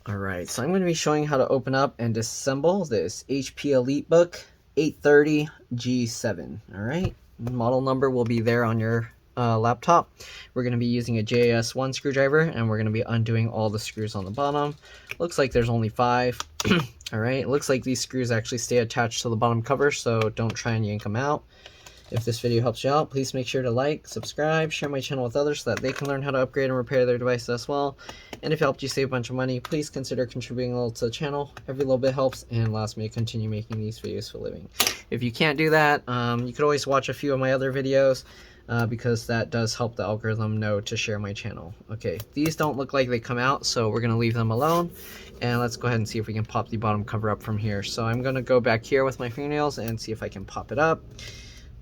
Alright, so I'm going to be showing how to open up and disassemble this HP EliteBook 830 G7. Alright, model number will be there on your laptop. We're going to be using a JS1 screwdriver, and we're going to be undoing all the screws on the bottom. Looks like there's only 5. Alright, it looks like these screws actually stay attached to the bottom cover, so don't try and yank them out. If this video helps you out, please make sure to like, subscribe, share my channel with others so that they can learn how to upgrade and repair their devices as well. And if it helped you save a bunch of money, please consider contributing a little to the channel. Every little bit helps and allows me to continue making these videos for a living. If you can't do that, you could always watch a few of my other videos because that does help the algorithm know to share my channel. Okay, these don't look like they come out, so we're going to leave them alone. And let's go ahead and see if we can pop the bottom cover up from here. So I'm going to go back here with my fingernails and see if I can pop it up.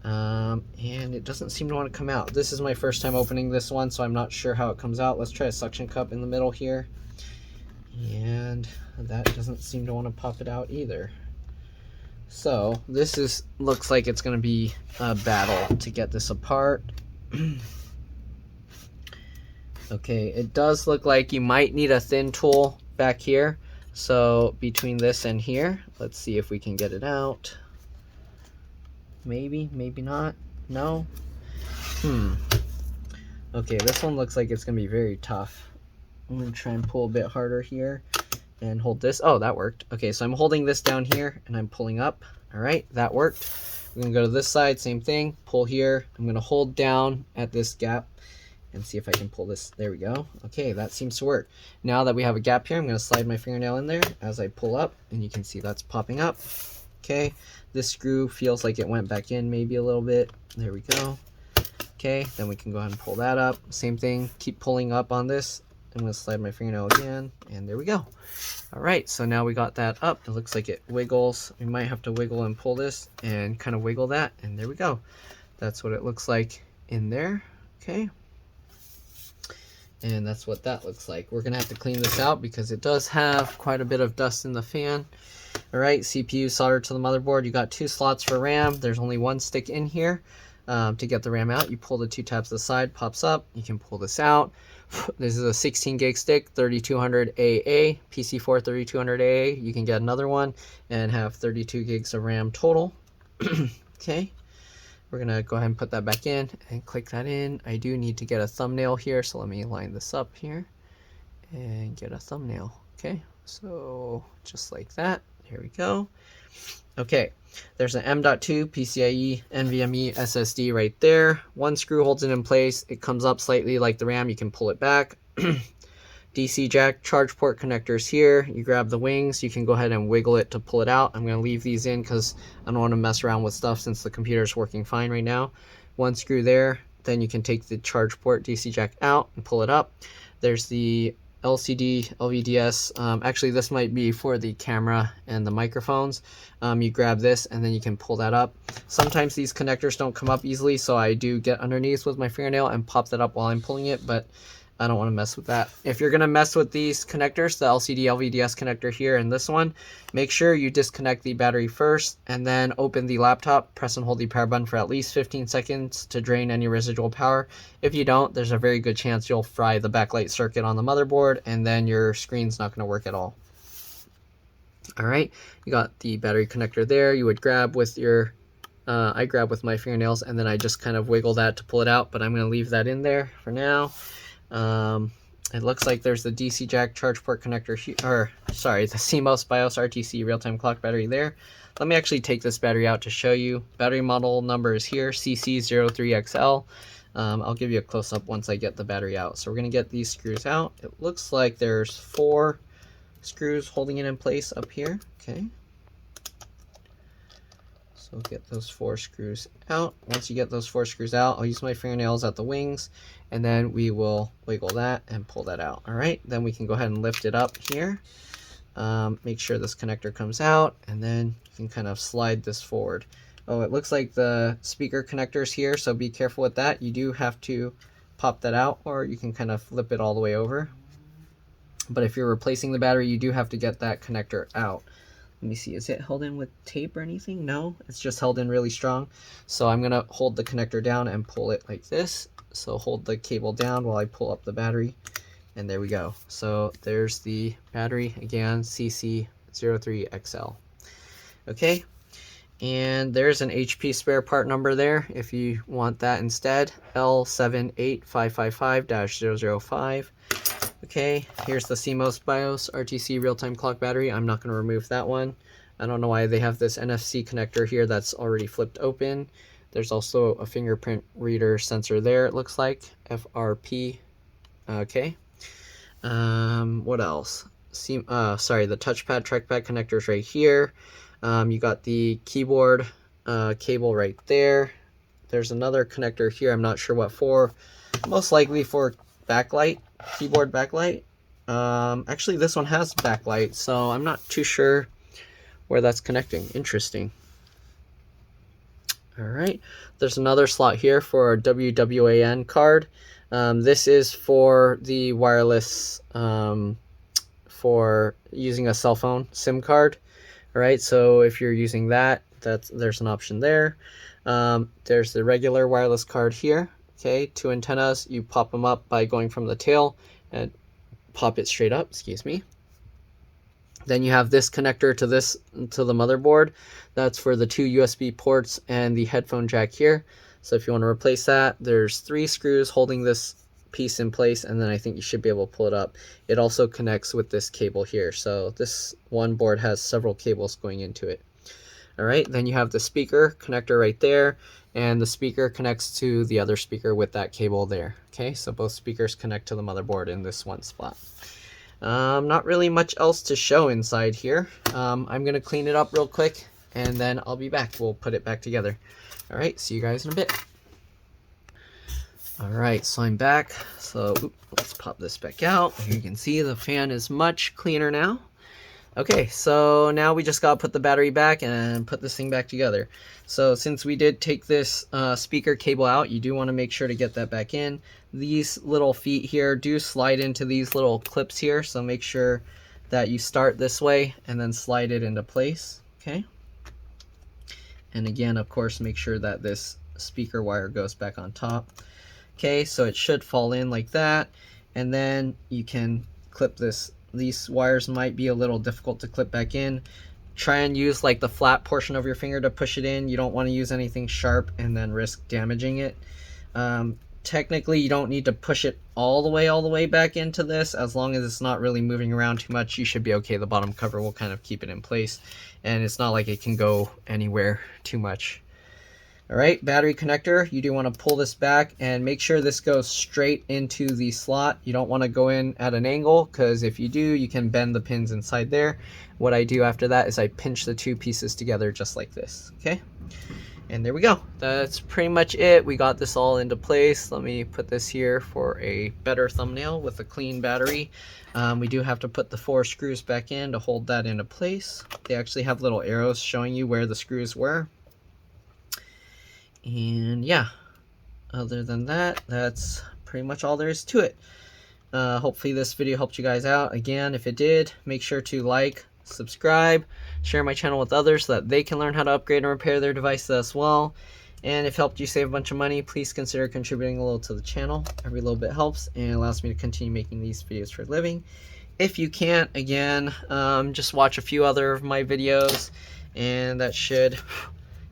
And it doesn't seem to want to come out. This is my first time opening this one, so I'm not sure how it comes out. Let's try a suction cup in the middle here. And that doesn't seem to want to pop it out either. So this looks like it's going to be a battle to get this apart. Okay, it does look like you might need a thin tool back here. So between this and here, let's see if we can get it out. Maybe, maybe not. No. Okay, this one looks like it's gonna be very tough. I'm gonna try and pull a bit harder here and hold this. Oh, that worked. Okay, so I'm holding this down here and I'm pulling up. All right, that worked. We're gonna go to this side, same thing. Pull here. I'm gonna hold down at this gap and see if I can pull this. There we go. Okay, that seems to work. Now that we have a gap here, I'm gonna slide my fingernail in there as I pull up, and you can see that's popping up. Okay, this screw feels like it went back in maybe a little bit. There we go. Okay, then we can go ahead and pull that up. Same thing, keep pulling up on this. I'm going to slide my fingernail again, and there we go. All right, so now we got that up. It looks like it wiggles. We might have to wiggle and pull this and kind of wiggle that, and there we go. That's what it looks like in there. Okay, and that's what that looks like. We're going to have to clean this out because it does have quite a bit of dust in the fan. Alright, CPU soldered to the motherboard. You got 2 slots for RAM. There's only 1 stick in here. To get the RAM out, you pull the 2 tabs to the side, pops up. You can pull this out. This is a 16 gig stick, 3200 AA, PC4 3200 AA. You can get another one and have 32 gigs of RAM total. Okay, we're going to go ahead and put that back in and click that in. I do need to get a thumbnail here, so let me line this up here and get a thumbnail. Okay, so just like that. Here we go. Okay, there's an M.2 PCIe NVMe SSD right there. 1 screw holds it in place. It comes up slightly like the RAM. You can pull it back. DC jack charge port connectors here. You grab the wings. You can go ahead and wiggle it to pull it out. I'm going to leave these in because I don't want to mess around with stuff since the computer is working fine right now. 1 screw there. Then you can take the charge port DC jack out and pull it up. There's the LCD, LVDS. Actually, this might be for the camera and the microphones. You grab this and then you can pull that up. Sometimes these connectors don't come up easily, so I do get underneath with my fingernail and pop that up while I'm pulling it, but I don't want to mess with that. If you're going to mess with these connectors, the LCD, LVDS connector here and this one, make sure you disconnect the battery first and then open the laptop, press and hold the power button for at least 15 seconds to drain any residual power. If you don't, there's a very good chance you'll fry the backlight circuit on the motherboard and then your screen's not going to work at all. Alright, you got the battery connector there. You would grab with your, I grab with my fingernails and then I just kind of wiggle that to pull it out, but I'm going to leave that in there for now. It looks like there's the DC jack charge port connector here, or sorry, the CMOS BIOS RTC real-time clock battery there. Let me actually take this battery out to show you. Battery model number is here, CC03XL. I'll give you a close-up once I get the battery out. So we're going to get these screws out. It looks like there's 4 screws holding it in place up here. Okay. So get those 4 screws out. Once you get those 4 screws out, I'll use my fingernails at the wings, and then we will wiggle that and pull that out. All right, then we can go ahead and lift it up here. Make sure this connector comes out, and then you can kind of slide this forward. Oh, it looks like the speaker connector's here, so be careful with that. You do have to pop that out, or you can kind of flip it all the way over. But if you're replacing the battery, you do have to get that connector out. Let me see, is it held in with tape or anything? No, it's just held in really strong. So I'm going to hold the connector down and pull it like this. So hold the cable down while I pull up the battery. And there we go. So there's the battery again, CC03XL. Okay, and there's an HP spare part number there if you want that instead, L78555-005. Okay, here's the CMOS BIOS RTC real-time clock battery. I'm not going to remove that one. I don't know why they have this NFC connector here that's already flipped open. There's also a fingerprint reader sensor there, it looks like, FRP. Okay. What else? Sorry, the touchpad trackpad connectors right here. You got the keyboard cable right there. There's another connector here. I'm not sure what for. Most likely for backlight, keyboard backlight. Actually, this one has backlight, so I'm not too sure where that's connecting. Interesting. All right. There's another slot here for a WWAN card. This is for the wireless, for using a cell phone SIM card. All right, so if you're using that, there's an option there. There's the regular wireless card here. Okay, 2 antennas. You pop them up by going from the tail and pop it straight up. Excuse me. Then you have this connector to the motherboard. That's for the 2 USB ports and the headphone jack here. So if you want to replace that, there's 3 screws holding this piece in place, and then I think you should be able to pull it up. It also connects with this cable here. So this one board has several cables going into it. All right, then you have the speaker connector right there, and the speaker connects to the other speaker with that cable there. Okay, so both speakers connect to the motherboard in this one spot. Not really much else to show inside here. I'm going to clean it up real quick, and then I'll be back. We'll put it back together. All right, see you guys in a bit. All right, so I'm back. So let's pop this back out. You can see the fan is much cleaner now. Okay, so now we just got to put the battery back and put this thing back together. So since we did take this speaker cable out, you do want to make sure to get that back in. These little feet here do slide into these little clips here, so make sure that you start this way and then slide it into place. Okay. And again, of course, make sure that this speaker wire goes back on top. Okay, so it should fall in like that, and then you can clip this. These wires might be a little difficult to clip back in. Try and use like the flat portion of your finger to push it in. You don't want to use anything sharp and then risk damaging it. Technically, you don't need to push it all the way back into this. As long as it's not really moving around too much, you should be okay. The bottom cover will kind of keep it in place, and it's not like it can go anywhere too much. All right, battery connector, you do want to pull this back and make sure this goes straight into the slot. You don't want to go in at an angle, because if you do, you can bend the pins inside there. What I do after that is I pinch the 2 pieces together just like this, okay? And there we go. That's pretty much it. We got this all into place. Let me put this here for a better thumbnail with a clean battery. We do have to put the 4 screws back in to hold that into place. They actually have little arrows showing you where the screws were. And yeah, other than that, that's pretty much all there is to it. Hopefully this video helped you guys out. Again, if it did, make sure to like, subscribe, share my channel with others so that they can learn how to upgrade and repair their devices as well. And if it helped you save a bunch of money, please consider contributing a little to the channel. Every little bit helps and allows me to continue making these videos for a living. If you can't, again, just watch a few other of my videos, and that should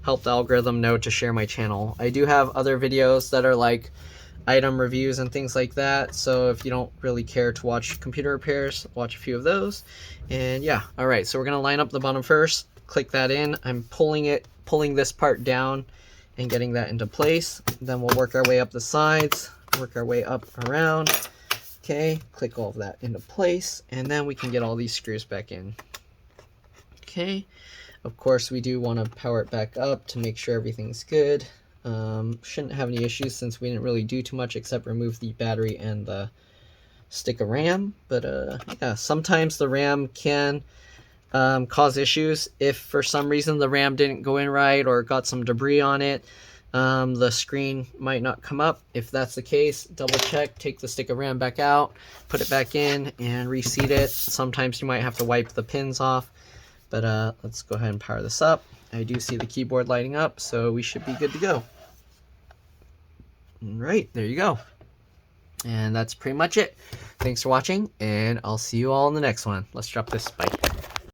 help the algorithm know to share my channel. I do have other videos that are like item reviews and things like that, so if you don't really care to watch computer repairs, watch a few of those. And yeah, all right, so we're gonna line up the bottom first, click that in. I'm pulling this part down and getting that into place. Then we'll work our way up the sides, work our way up around. Okay, click all of that into place, and then we can get all these screws back in. Okay, of course we do want to power it back up to make sure everything's good. Shouldn't have any issues since we didn't really do too much except remove the battery and the stick of RAM. But yeah, sometimes the RAM can cause issues. If for some reason the RAM didn't go in right or got some debris on it, the screen might not come up. If that's the case, double check, take the stick of RAM back out, put it back in, and reseat it. Sometimes you might have to wipe the pins off. But let's go ahead and power this up. I do see the keyboard lighting up, so we should be good to go. All right, there you go. And that's pretty much it. Thanks for watching, and I'll see you all in the next one. Let's drop this. Bye.